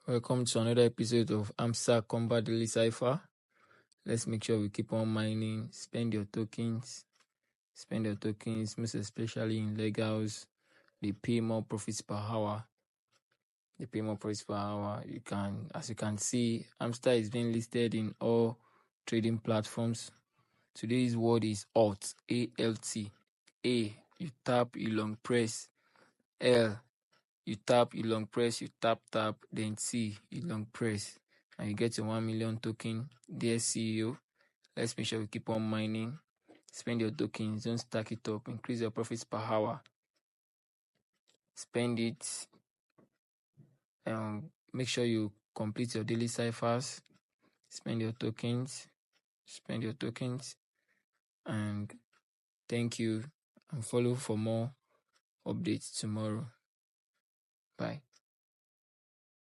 Welcome to another episode of Hamster Kombat Daily Cipher. Let's make sure we keep on mining. Spend your tokens, most especially in legals. They pay more profits per hour. You can, as you can see, Hamster is being listed in all trading platforms. Today's word is alt, A-L-T. A, you tap, you long press. L, you tap, you long press, you tap, then C, you long press, and you get your 1 million token. Dear CEO, let's make sure we keep on mining. Spend your tokens, don't stack it up, increase your profits per hour. Spend it. Make sure you complete your daily ciphers. Spend your tokens, and thank you. And follow for more updates tomorrow. Bye.